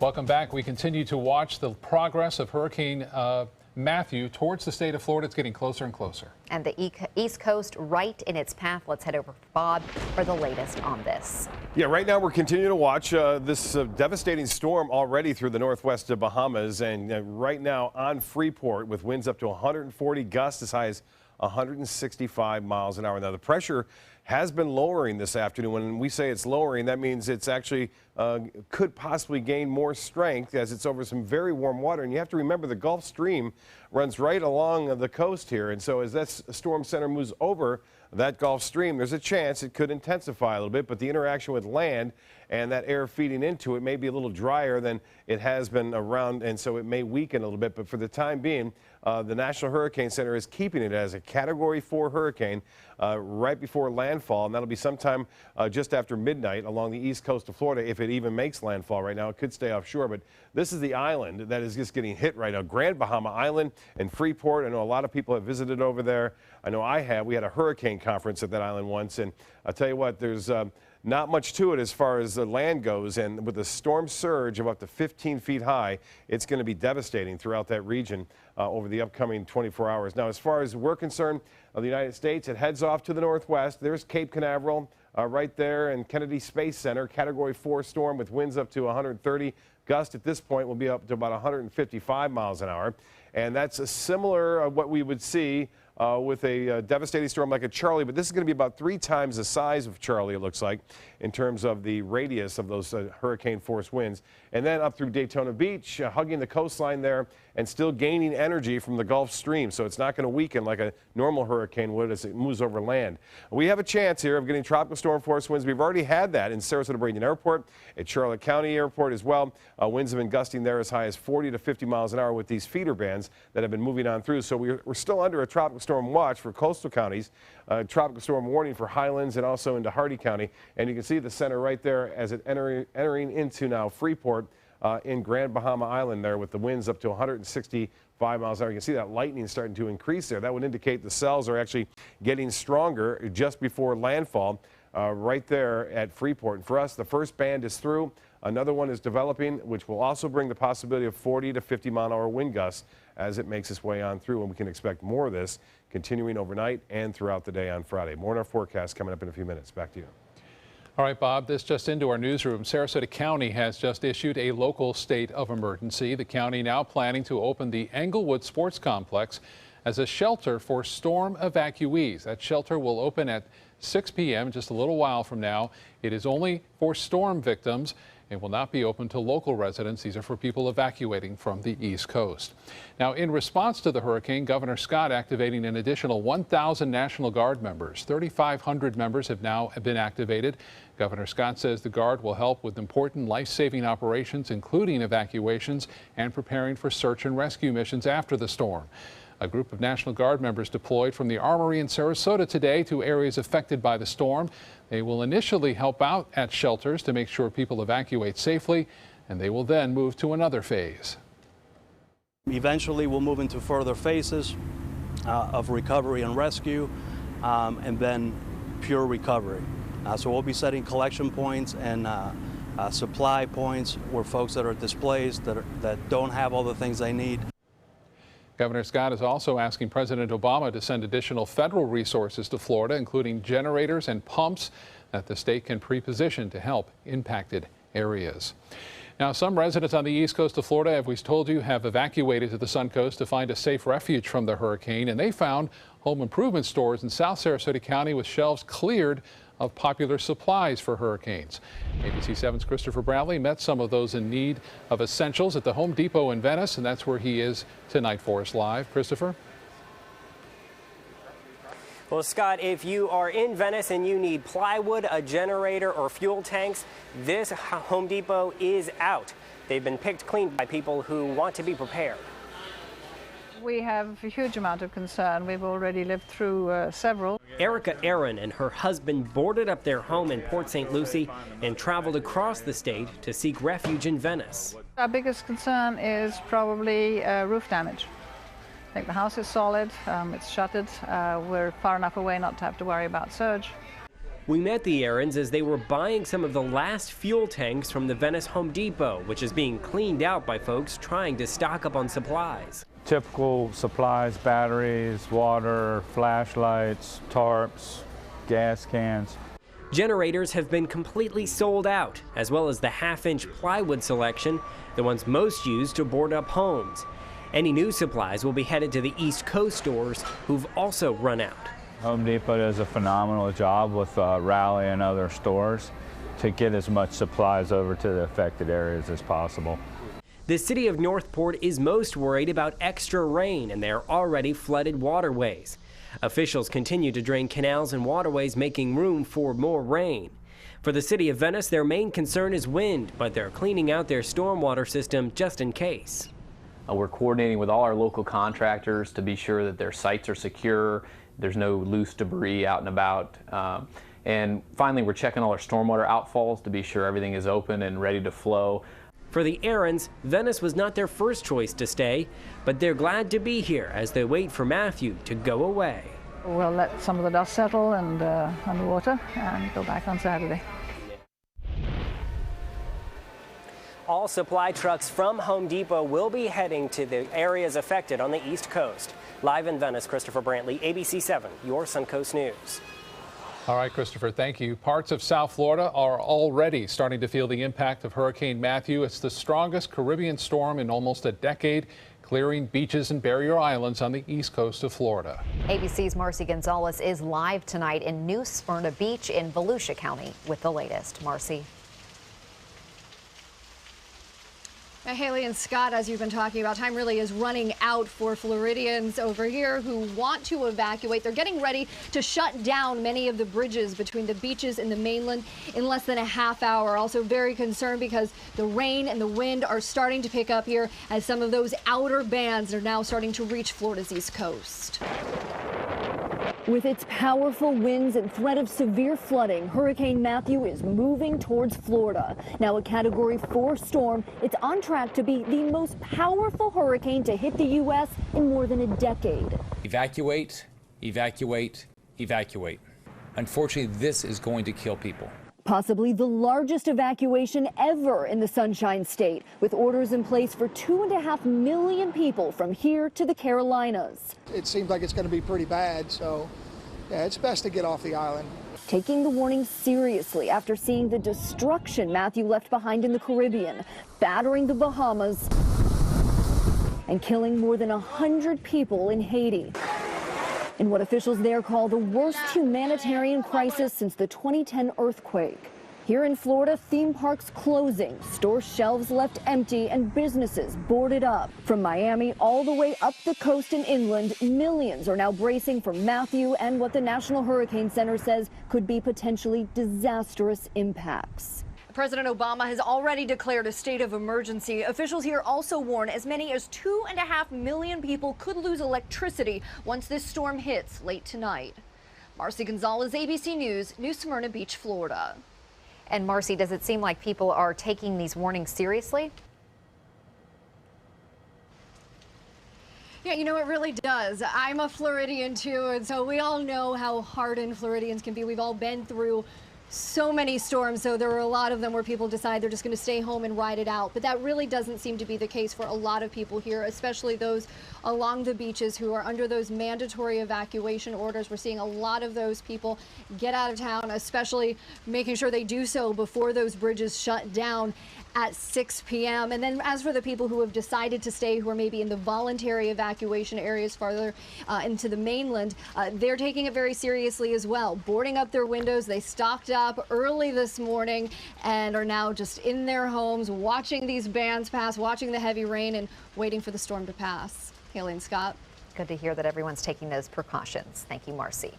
Welcome back. We continue to watch the progress of Hurricane Matthew towards the state of Florida. It's getting closer and closer. And the East Coast right in its path. Let's head over to Bob for the latest on this. Yeah, right now we're continuing to watch this devastating storm already through the northwest of Bahamas. And right now on Freeport with winds up to 140 gusts as high as 165 miles an hour. Now the pressure has been lowering this afternoon. When we say it's lowering, that means it's actually could possibly gain more strength as it's over some very warm water. And you have to remember the Gulf Stream runs right along the coast here. And so as that storm center moves over that Gulf Stream, there's a chance it could intensify a little bit, but the interaction with land and that air feeding into it may be a little drier than it has been around, and so it may weaken a little bit. But for the time being, the National Hurricane Center is keeping it as a Category 4 hurricane right before landfall, and that'll be sometime just after midnight along the east coast of Florida. If it even makes landfall right now, it could stay offshore, but this is the island that is just getting hit right now. Grand Bahama Island and Freeport. I know a lot of people have visited over there. I know I have. We had a hurricane conference at that island once, and I'll tell you what, there's not much to it as far as the land goes, and with a storm surge of up to 15 feet high, it's going to be devastating throughout that region over the upcoming 24 hours. Now, as far as we're concerned, the United States, it heads off to the northwest. There's Cape Canaveral right there, and Kennedy Space Center, Category 4 storm with winds up to 130. Gust at this point will be up to about 155 miles an hour, and that's a similar what we would see with a devastating storm like a Charlie, but this is going to be about 3 times the size of Charlie, it looks like, in terms of the radius of those hurricane force winds. And then up through Daytona Beach, hugging the coastline there, and still gaining energy from the Gulf Stream. So it's not going to weaken like a normal hurricane would as it moves over land. We have a chance here of getting tropical storm force winds. We've already had that in Sarasota-Bradenton Airport, at Charlotte County Airport as well. Winds have been gusting there as high as 40 to 50 miles an hour with these feeder bands that have been moving on through. So we're still under a tropical storm watch for coastal counties, tropical storm warning for Highlands and also into Hardee County. And you can see the center right there as it entering into now Freeport in Grand Bahama Island there with the winds up to 165 miles an hour. You can see that lightning starting to increase there. That would indicate the cells are actually getting stronger just before landfall right there at Freeport. And for us, the first band is through. Another one is developing, which will also bring the possibility of 40 to 50 mile an hour wind gusts as it makes its way on through. And we can expect more of this continuing overnight and throughout the day on Friday. More in our forecast coming up in a few minutes. Back to you. All right, Bob, this just into our newsroom. Sarasota County has just issued a local state of emergency. The county now planning to open the Englewood Sports Complex as a shelter for storm evacuees. That shelter will open at 6 p.m. just a little while from now. It is only for storm victims and will not be open to local residents. These are for people evacuating from the East Coast. Now, in response to the hurricane, Governor Scott activating an additional 1,000 National Guard members. 3,500 members have now been activated. Governor Scott says the Guard will help with important life-saving operations, including evacuations and preparing for search and rescue missions after the storm. A group of National Guard members deployed from the Armory in Sarasota today to areas affected by the storm. They will initially help out at shelters to make sure people evacuate safely, and they will then move to another phase. Eventually, we'll move into further phases of recovery and rescue, and then pure recovery. So we'll be setting collection points and supply points where folks that are displaced, that don't have all the things they need. Governor Scott is also asking President Obama to send additional federal resources to Florida, including generators and pumps that the state can pre-position to help impacted areas. Now, some residents on the east coast of Florida, as we told you, have evacuated to the Suncoast to find a safe refuge from the hurricane, and they found home improvement stores in South Sarasota County with shelves cleared of popular supplies for hurricanes. ABC 7's Christopher Bradley met some of those in need of essentials at the Home Depot in Venice, and that's where he is tonight for us live. Christopher? Well, Scott, if you are in Venice and you need plywood, a generator, or fuel tanks, this Home Depot is out. They've been picked clean by people who want to be prepared. We have a huge amount of concern. We've already lived through several. Erica Aaron and her husband boarded up their home in Port St. Lucie and traveled across the state to seek refuge in Venice. Our biggest concern is probably roof damage. I think the house is solid, it's shuttered, we're far enough away not to have to worry about surge. We met the Aarons as they were buying some of the last fuel tanks from the Venice Home Depot, which is being cleaned out by folks trying to stock up on supplies. Typical supplies, batteries, water, flashlights, tarps, gas cans. Generators have been completely sold out, as well as the half-inch plywood selection, the ones most used to board up homes. Any new supplies will be headed to the East Coast stores, who've also run out. Home Depot does a phenomenal job with Rally and other stores to get as much supplies over to the affected areas as possible. The city of Northport is most worried about extra rain and their already flooded waterways. Officials continue to drain canals and waterways, making room for more rain. For the city of Venice, their main concern is wind, but they're cleaning out their stormwater system just in case. We're coordinating with all our local contractors to be sure that their sites are secure, there's no loose debris out and about. And finally, we're checking all our stormwater outfalls to be sure everything is open and ready to flow. For the Aarons, Venice was not their first choice to stay, but they're glad to be here as they wait for Matthew to go away. We'll let some of the dust settle and underwater and go back on Saturday. All supply trucks from Home Depot will be heading to the areas affected on the East Coast. Live in Venice, Christopher Brantley, ABC 7, your Suncoast News. All right, Christopher, thank you. Parts of South Florida are already starting to feel the impact of Hurricane Matthew. It's the strongest Caribbean storm in almost a decade, clearing beaches and barrier islands on the east coast of Florida. ABC's Marcy Gonzalez is live tonight in New Smyrna Beach in Volusia County with the latest. Marcy. Now, Haley and Scott, as you've been talking about, time really is running out for Floridians over here who want to evacuate. They're getting ready to shut down many of the bridges between the beaches and the mainland in less than a half hour. Also very concerned because the rain and the wind are starting to pick up here as some of those outer bands are now starting to reach Florida's east coast. With its powerful winds and threat of severe flooding, Hurricane Matthew is moving towards Florida. Now a Category 4 storm, it's on track to be the most powerful hurricane to hit the U.S. in more than a decade. Evacuate, evacuate, evacuate. Unfortunately, this is going to kill people. Possibly the largest evacuation ever in the Sunshine State, with orders in place for 2.5 million people from here to the Carolinas. It seems like it's going to be pretty bad, so yeah, it's best to get off the island. Taking the warning seriously after seeing the destruction Matthew left behind in the Caribbean, battering the Bahamas, and killing more than 100 people in Haiti. In what officials there call the worst humanitarian crisis since the 2010 earthquake. Here in Florida, theme parks closing, store shelves left empty, and businesses boarded up. From Miami all the way up the coast and inland, millions are now bracing for Matthew and what the National Hurricane Center says could be potentially disastrous impacts. President Obama has already declared a state of emergency. Officials here also warn as many as 2.5 million people could lose electricity once this storm hits late tonight. Marcy Gonzalez, ABC News, New Smyrna Beach, Florida. And Marcy, does it seem like people are taking these warnings seriously? Yeah, you know, it really does. I'm a Floridian too, and so we all know how hardened Floridians can be. We've all been through so many storms, so there are a lot of them where people decide they're just going to stay home and ride it out. But that really doesn't seem to be the case for a lot of people here, especially those along the beaches who are under those mandatory evacuation orders. We're seeing a lot of those people get out of town, especially making sure they do so before those bridges shut down at 6 p.m. And then as for the people who have decided to stay, who are maybe in the voluntary evacuation areas farther into the mainland, they're taking it very seriously as well. Boarding up their windows, they stocked up early this morning and are now just in their homes watching these bands pass, watching the heavy rain and waiting for the storm to pass. Haley and Scott. Good to hear that everyone's taking those precautions. Thank you, Marcy.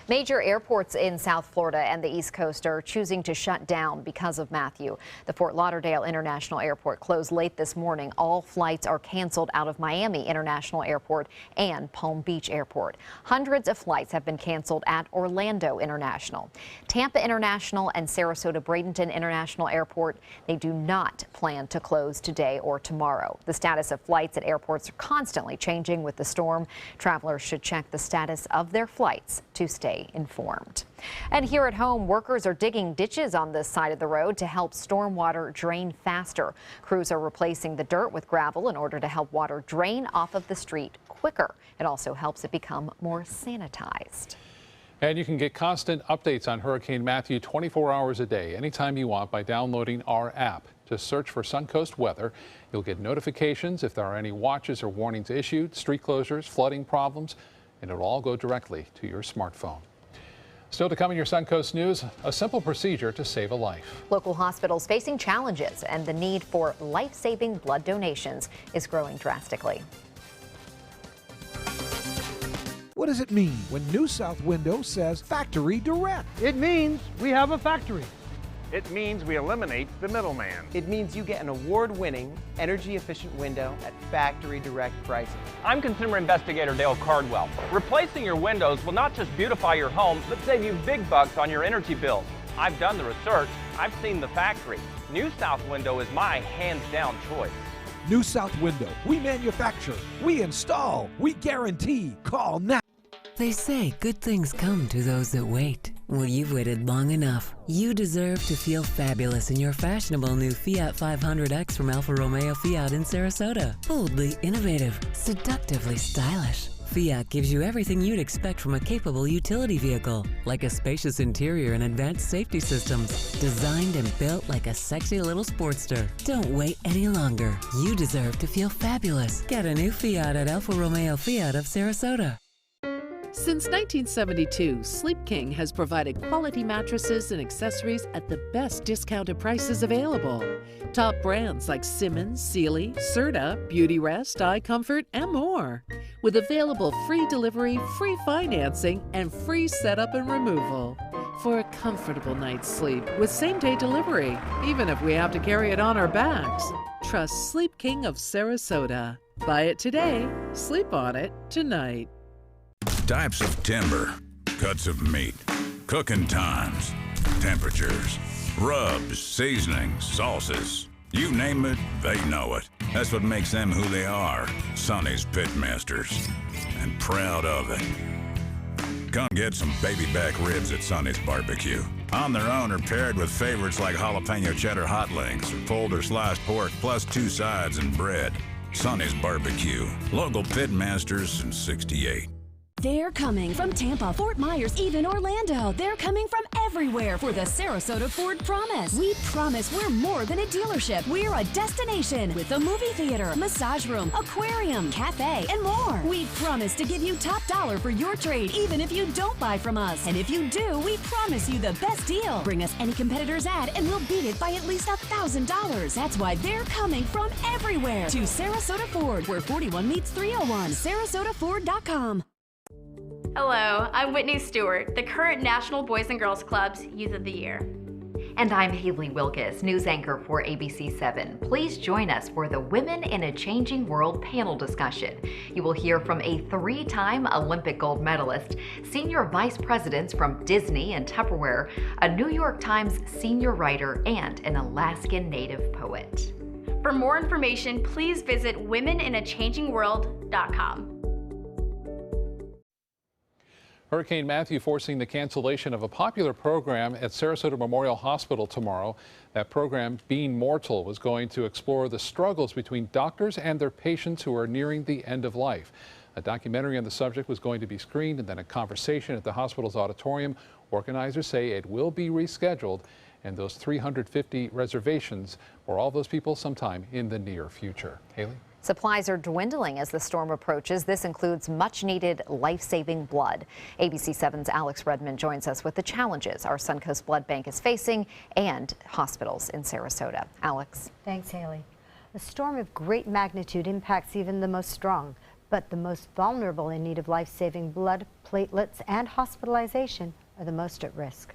Major airports in South Florida and the East Coast are choosing to shut down because of Matthew. The Fort Lauderdale International Airport closed late this morning. All flights are canceled out of Miami International Airport and Palm Beach Airport. Hundreds of flights have been canceled at Orlando International. Tampa International and Sarasota Bradenton International Airport, they do not plan to close today or tomorrow. The status of flights at airports are constantly changing with the storm. Travelers should check the status of their flights to stay stay informed. And here at home, workers are digging ditches on this side of the road to help stormwater drain faster. Crews are replacing the dirt with gravel in order to help water drain off of the street quicker. It also helps it become more sanitized. And you can get constant updates on Hurricane Matthew 24 hours a day, anytime you want, by downloading our app. Just search for Suncoast Weather. You'll get notifications if there are any watches or warnings issued, street closures, flooding problems, and it'll all go directly to your smartphone. Still to come in your Suncoast News, a simple procedure to save a life. Local hospitals facing challenges, and the need for life-saving blood donations is growing drastically. What does it mean when New South Window says Factory Direct? It means we have a factory. It means we eliminate the middleman. It means you get an award-winning, energy-efficient window at factory direct pricing. I'm consumer investigator Dale Cardwell. Replacing your windows will not just beautify your home, but save you big bucks on your energy bills. I've done the research. I've seen the factory. New South Window is my hands-down choice. New South Window. We manufacture, we install, we guarantee. Call now. They say good things come to those that wait. Well, you've waited long enough. You deserve to feel fabulous in your fashionable new Fiat 500X from Alfa Romeo Fiat in Sarasota. Boldly innovative, seductively stylish. Fiat gives you everything you'd expect from a capable utility vehicle, like a spacious interior and advanced safety systems, designed and built like a sexy little Sportster. Don't wait any longer. You deserve to feel fabulous. Get a new Fiat at Alfa Romeo Fiat of Sarasota. Since 1972, Sleep King has provided quality mattresses and accessories at the best discounted prices available. Top brands like Simmons, Sealy, Serta, Beauty Rest, Eye Comfort, and more. With available free delivery, free financing, and free setup and removal. For a comfortable night's sleep with same-day delivery, even if we have to carry it on our backs. Trust Sleep King of Sarasota. Buy it today, sleep on it tonight. Types of timber, cuts of meat, cooking times, temperatures, rubs, seasonings, sauces. You name it, they know it. That's what makes them who they are, Sonny's Pitmasters. And proud of it. Come get some baby back ribs at Sonny's Barbecue. On their own or paired with favorites like jalapeno cheddar hot links or pulled or sliced pork plus 2 sides and bread. Sonny's Barbecue. Local Pitmasters since '68. They're coming from Tampa, Fort Myers, even Orlando. They're coming from everywhere for the Sarasota Ford Promise. We promise we're more than a dealership. We're a destination with a movie theater, massage room, aquarium, cafe, and more. We promise to give you top dollar for your trade, even if you don't buy from us. And if you do, we promise you the best deal. Bring us any competitor's ad and we'll beat it by at least $1,000. That's why they're coming from everywhere to Sarasota Ford, where 41 meets 301. SarasotaFord.com. Hello, I'm Whitney Stewart, the current National Boys and Girls Club's Youth of the Year. And I'm Haley Wilkes, news anchor for ABC 7. Please join us for the Women in a Changing World panel discussion. You will hear from a 3-time Olympic gold medalist, senior vice presidents from Disney and Tupperware, a New York Times senior writer, and an Alaskan Native poet. For more information, please visit womeninaChangingWorld.com. Hurricane Matthew forcing the cancellation of a popular program at Sarasota Memorial Hospital tomorrow. That program, Being Mortal, was going to explore the struggles between doctors and their patients who are nearing the end of life. A documentary on the subject was going to be screened and then a conversation at the hospital's auditorium. Organizers say it will be rescheduled, and those 350 reservations for all those people sometime in the near future. Haley? Supplies are dwindling as the storm approaches. This includes much-needed life-saving blood. ABC 7's Alex Redmond joins us with the challenges our Suncoast Blood Bank is facing and hospitals in Sarasota. Alex. Thanks, Haley. A storm of great magnitude impacts even the most strong, but the most vulnerable in need of life-saving blood, platelets, and hospitalization are the most at risk.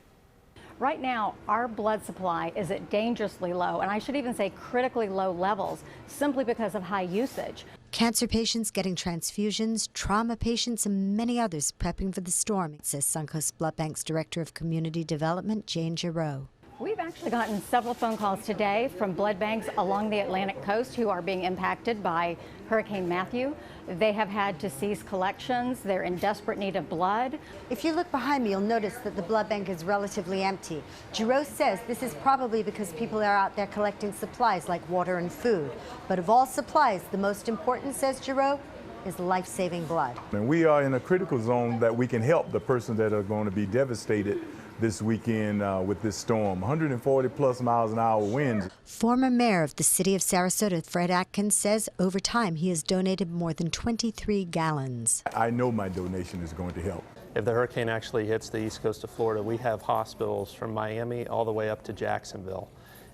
Right now, our blood supply is at dangerously low, and I should even say critically low levels, simply because of high usage. Cancer patients getting transfusions, trauma patients, and many others prepping for the storm, says Suncoast Blood Bank's Director of Community Development, Jane Giroux. We've actually gotten several phone calls today from blood banks along the Atlantic coast who are being impacted by Hurricane Matthew. They have had to cease collections. They're in desperate need of blood. If you look behind me, you'll notice that the blood bank is relatively empty. Giroux says this is probably because people are out there collecting supplies like water and food. But of all supplies, the most important, says Giroux, is life-saving blood. And we are in a critical zone that we can help the persons that are going to be devastated this weekend with this storm. 140 plus miles an hour winds. Former mayor of the city of Sarasota, Fred Atkins, says over time he has donated more than 23 gallons. I know my donation is going to help. If the hurricane actually hits the east coast of Florida, we have hospitals from Miami all the way up to Jacksonville.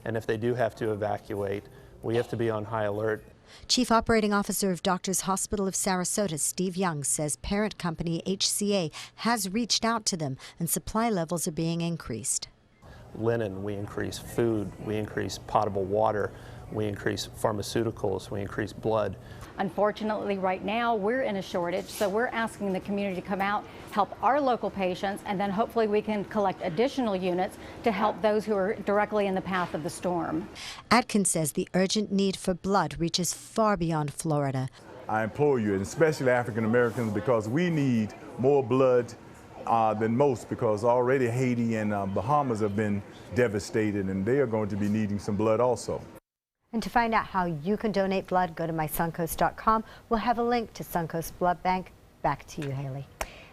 And if they do have to evacuate, we have to be on high alert. Chief Operating Officer of Doctors Hospital of Sarasota, Steve Young, says parent company HCA has reached out to them and supply levels are being increased. Linen, we increase food, we increase potable water, we increase pharmaceuticals, we increase blood. Unfortunately, right now we're in a shortage, so we're asking the community to come out, help our local patients, and then hopefully we can collect additional units to help those who are directly in the path of the storm. Atkins says the urgent need for blood reaches far beyond Florida. I implore you, and especially African Americans, because we need more blood than most, because already Haiti and Bahamas have been devastated, and they are going to be needing some blood also. And to find out how you can donate blood, go to mysuncoast.com. We'll have a link to Suncoast Blood Bank. Back to you, Haley.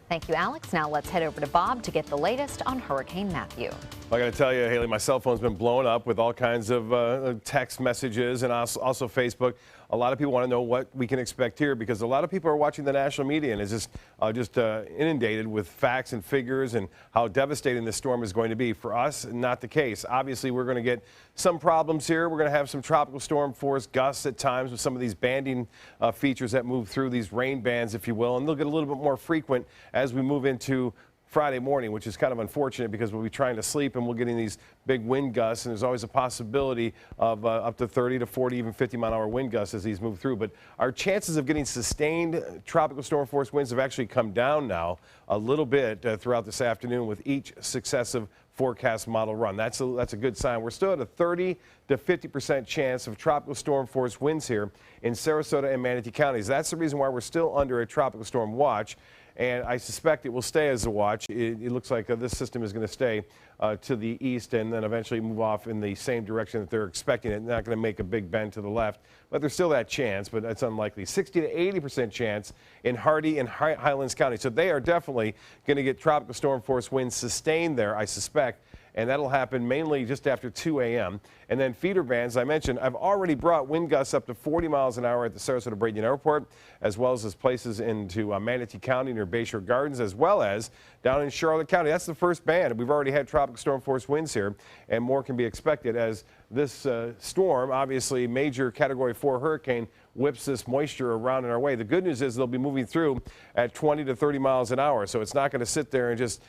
Thank you, Alex. Now let's head over to Bob to get the latest on Hurricane Matthew. I got to tell you, Haley, my cell phone's been blown up with all kinds of text messages and also Facebook. A lot of people want to know what we can expect here because a lot of people are watching the national media and is just inundated with facts and figures and how devastating this storm is going to be. For us, not the case. Obviously, we're going to get some problems here. We're going to have some tropical storm force gusts at times with some of these banding features that move through these rain bands, if you will, and they'll get a little bit more frequent as we move into Friday morning, which is kind of unfortunate because we'll be trying to sleep and we're getting these big wind gusts, and there's always a possibility of up to 30 to 40, even 50-mile-an-hour wind gusts as these move through. But our chances of getting sustained tropical storm force winds have actually come down now a little bit throughout this afternoon with each successive forecast model run. That's a good sign. We're still at a 30 to 50% chance of tropical storm force winds here in Sarasota and Manatee counties. That's the reason why we're still under a tropical storm watch. And I suspect it will stay as a watch. It looks like this system is going to stay to the east and then eventually move off in the same direction that they're expecting it. Not going to make a big bend to the left, but there's still that chance, but that's unlikely. 60 to 80% chance in Hardee and Highlands County. So they are definitely going to get tropical storm force winds sustained there, I suspect. And that'll happen mainly just after 2 a.m. And then feeder bands, I mentioned, I've already brought wind gusts up to 40 miles an hour at the Sarasota-Bradenton Airport, as well as places into Manatee County near Bayshore Gardens, as well as down in Charlotte County. That's the first band. We've already had tropical storm force winds here, and more can be expected as this storm, obviously major Category 4 hurricane, whips this moisture around in our way. The good news is they'll be moving through at 20 to 30 miles an hour, so it's not going to sit there and just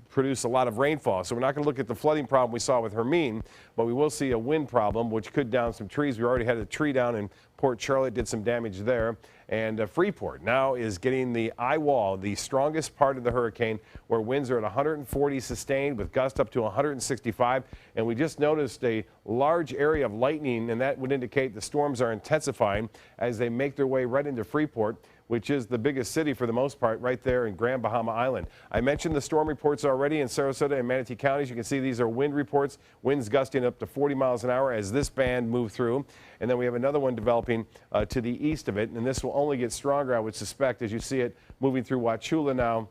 produce a lot of rainfall. So we're not going to look at the flooding problem we saw with Hermine, but we will see a wind problem, which could down some trees. We already had a tree down in Port Charlotte, did some damage there. And Freeport now is getting the eye wall, the strongest part of the hurricane, where winds are at 140 sustained with gusts up to 165. And we just noticed a large area of lightning, and that would indicate the storms are intensifying as they make their way right into Freeport, which is the biggest city for the most part right there in Grand Bahama Island. I mentioned the storm reports already in Sarasota and Manatee counties. You can see these are wind reports, winds gusting up to 40 miles an hour as this band moved through. And then we have another one developing to the east of it, and this will only get stronger, I would suspect, as you see it moving through Wauchula now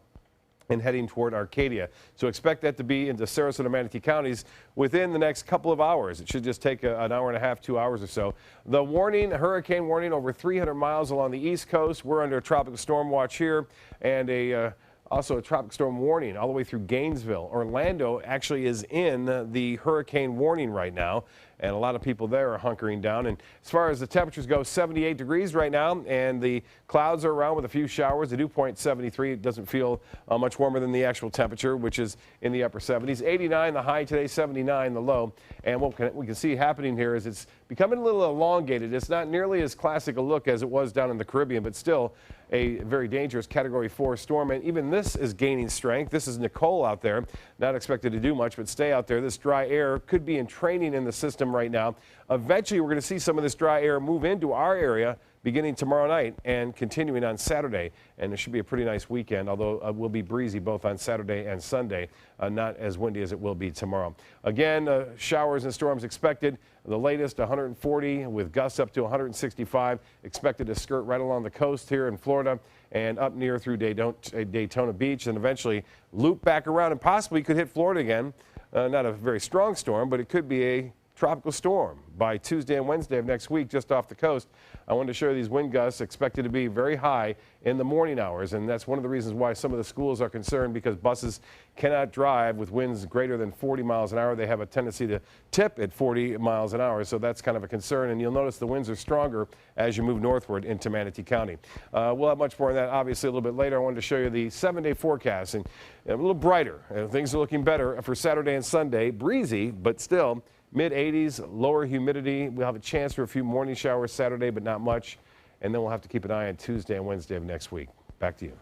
and heading toward Arcadia. So expect that to be into Sarasota and Manatee counties within the next couple of hours. It should just take an hour and a half, 2 hours or so. The warning, hurricane warning, over 300 miles along the east coast. We're under a tropical storm watch here, and also a tropical storm warning all the way through Gainesville. Orlando actually is in the hurricane warning right now. and a lot of people there are hunkering down. And as far as the temperatures go, 78 degrees right now, and the clouds are around with a few showers. The dew point 73. It doesn't feel much warmer than the actual temperature, which is in the upper 70s. 89 the high today, 79 the low. And what we can see happening here is it's becoming a little elongated. It's not nearly as classic a look as it was down in the Caribbean, but still a very dangerous Category 4 storm. And even this is gaining strength. This is Nicole out there. Not expected to do much, but stay out there. This dry air could be entraining in the system right now. Eventually, we're going to see some of this dry air move into our area beginning tomorrow night and continuing on Saturday. And it should be a pretty nice weekend, although it will be breezy both on Saturday and Sunday, not as windy as it will be tomorrow. Again, showers and storms expected. The latest 140 with gusts up to 165 expected to skirt right along the coast here in Florida and up near through Daytona Beach, and eventually loop back around and possibly could hit Florida again. Not a very strong storm, but it could be a tropical storm by Tuesday and Wednesday of next week just off the coast. I wanted to show you these wind gusts expected to be very high in the morning hours, and that's one of the reasons why some of the schools are concerned, because buses cannot drive with winds greater than 40 miles an hour. They have a tendency to tip at 40 miles an hour, so that's kind of a concern, and you'll notice the winds are stronger as you move northward into Manatee County. We'll have much more on that obviously a little bit later. I wanted to show you the 7-day forecast, and a little brighter. Things are looking better for Saturday and Sunday. Breezy, but still mid-80s, lower humidity. We'll have a chance for a few morning showers Saturday, but not much. And then we'll have to keep an eye on Tuesday and Wednesday of next week. Back to you.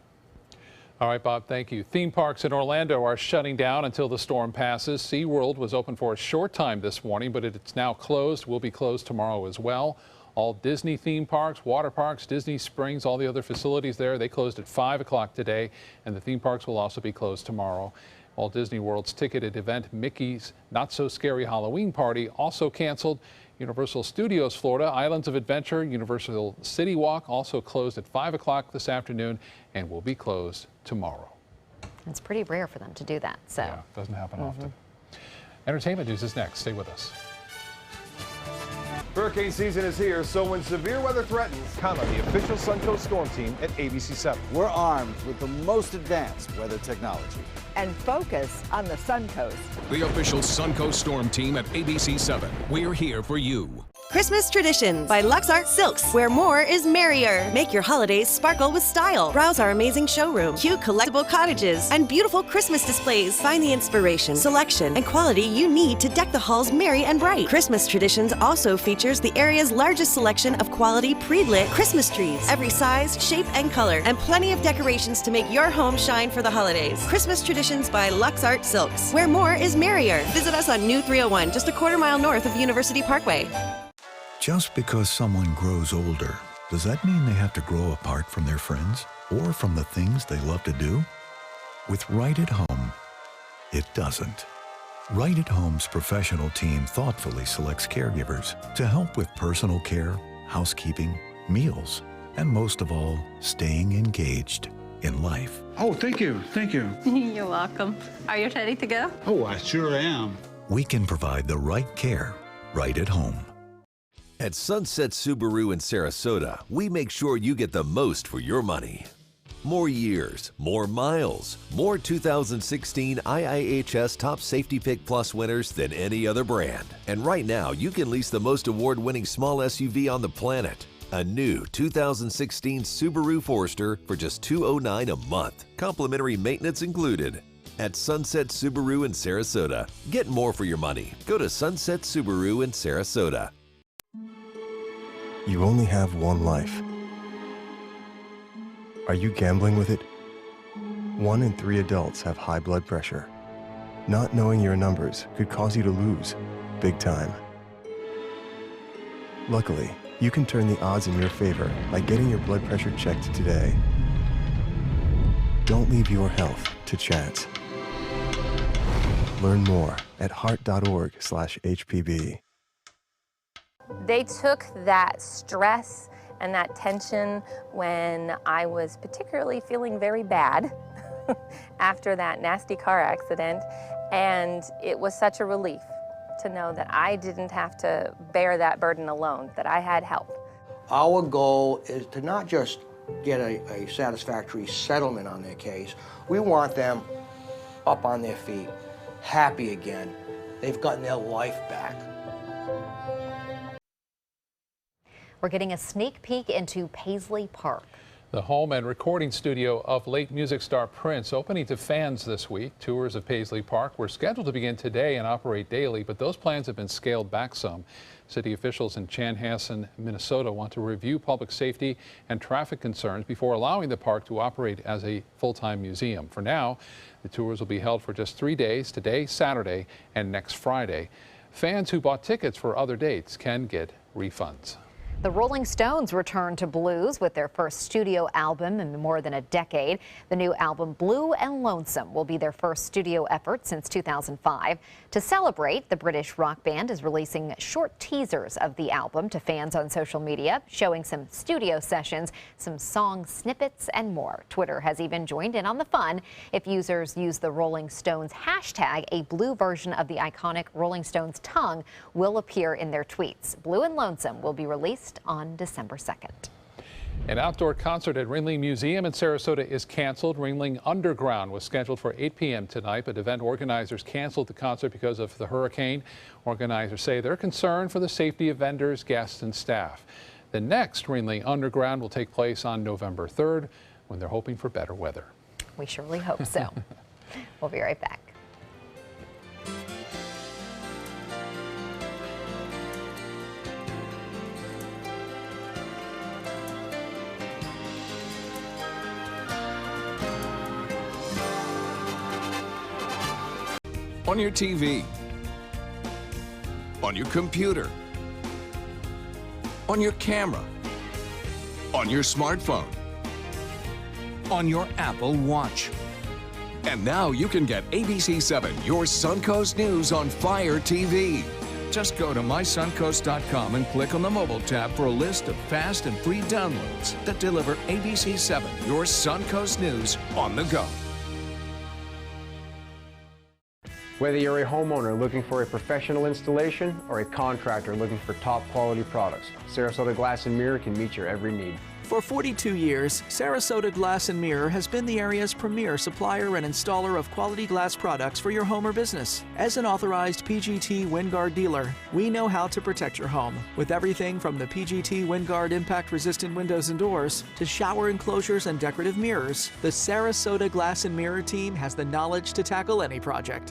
All right, Bob, thank you. Theme parks in Orlando are shutting down until the storm passes. SeaWorld was open for a short time this morning, but it's now closed. Will be closed tomorrow as well. All Disney theme parks, water parks, Disney Springs, all the other facilities there, they closed at 5 o'clock today, and the theme parks will also be closed tomorrow. Walt Disney World's ticketed event, Mickey's Not So Scary Halloween Party, also canceled. Universal Studios Florida, Islands of Adventure, Universal City Walk also closed at 5 o'clock this afternoon and will be closed tomorrow. It's pretty rare for them to do that. So yeah, doesn't happen often. Entertainment news is next. Stay with us. Hurricane season is here, so when severe weather threatens, count on the official Suncoast Storm Team at ABC7. We're armed with the most advanced weather technology. And focus on the Suncoast. The official Suncoast Storm Team at ABC7. We're here for you. Christmas Traditions by LuxArt Silks, where more is merrier. Make your holidays sparkle with style. Browse our amazing showroom, cute collectible cottages, and beautiful Christmas displays. Find the inspiration, selection, and quality you need to deck the halls merry and bright. Christmas Traditions also features the area's largest selection of quality pre-lit Christmas trees, every size, shape, and color, and plenty of decorations to make your home shine for the holidays. Christmas Traditions by LuxArt Silks, where more is merrier. Visit us on New 301, just a quarter-mile north of University Parkway. Just because someone grows older, does that mean they have to grow apart from their friends or from the things they love to do? With Right at Home, it doesn't. Right at Home's professional team thoughtfully selects caregivers to help with personal care, housekeeping, meals, and most of all, staying engaged in life. Oh, thank you. Thank you. You're welcome. Are you ready to go? Oh, I sure am. We can provide the right care right at home. At Sunset Subaru in Sarasota, we make sure you get the most for your money. More years, more miles, more 2016 IIHS Top Safety Pick Plus winners than any other brand. And right now, you can lease the most award-winning small SUV on the planet. A new 2016 Subaru Forester for just $209 a month, complimentary maintenance included. At Sunset Subaru in Sarasota, get more for your money. Go to Sunset Subaru in Sarasota. You only have one life. Are you gambling with it? 1 in 3 adults have high blood pressure. Not knowing your numbers could cause you to lose, big time. Luckily, you can turn the odds in your favor by getting your blood pressure checked today. Don't leave your health to chance. Learn more at heart.org/HPB. They took that stress and that tension when I was particularly feeling very bad after that nasty car accident, and it was such a relief to know that I didn't have to bear that burden alone, that I had help. Our goal is to not just get a satisfactory settlement on their case. We want them up on their feet, happy again. They've gotten their life back. We're getting a sneak peek into Paisley Park. The home and recording studio of late music star Prince opening to fans this week. Tours of Paisley Park were scheduled to begin today and operate daily, but those plans have been scaled back some. City officials in Chanhassen, Minnesota want to review public safety and traffic concerns before allowing the park to operate as a full-time museum. For now, the tours will be held for just 3 days, today, Saturday, and next Friday. Fans who bought tickets for other dates can get refunds. The Rolling Stones return to blues with their first studio album in more than a decade. The new album, Blue and Lonesome, will be their first studio effort since 2005. To celebrate, the British rock band is releasing short teasers of the album to fans on social media, showing some studio sessions, some song snippets, and more. Twitter has even joined in on the fun. If users use the Rolling Stones hashtag, a blue version of the iconic Rolling Stones tongue will appear in their tweets. Blue and Lonesome will be released on December 2nd. An outdoor concert at Ringling Museum in Sarasota is canceled. Ringling Underground was scheduled for 8 p.m. tonight, but event organizers canceled the concert because of the hurricane. Organizers say they're concerned for the safety of vendors, guests, and staff. The next Ringling Underground will take place on November 3rd, when they're hoping for better weather. We surely hope so. We'll be right back. On your TV, on your computer, on your camera, on your smartphone, on your Apple Watch. And now you can get ABC7, your Suncoast News on Fire TV. Just go to mysuncoast.com and click on the mobile tab for a list of fast and free downloads that deliver ABC7, your Suncoast News on the go. Whether you're a homeowner looking for a professional installation or a contractor looking for top quality products, Sarasota Glass and Mirror can meet your every need. For 42 years, Sarasota Glass and Mirror has been the area's premier supplier and installer of quality glass products for your home or business. As an authorized PGT WinGuard dealer, we know how to protect your home with everything from the PGT WinGuard impact-resistant windows and doors to shower enclosures and decorative mirrors. The Sarasota Glass and Mirror team has the knowledge to tackle any project.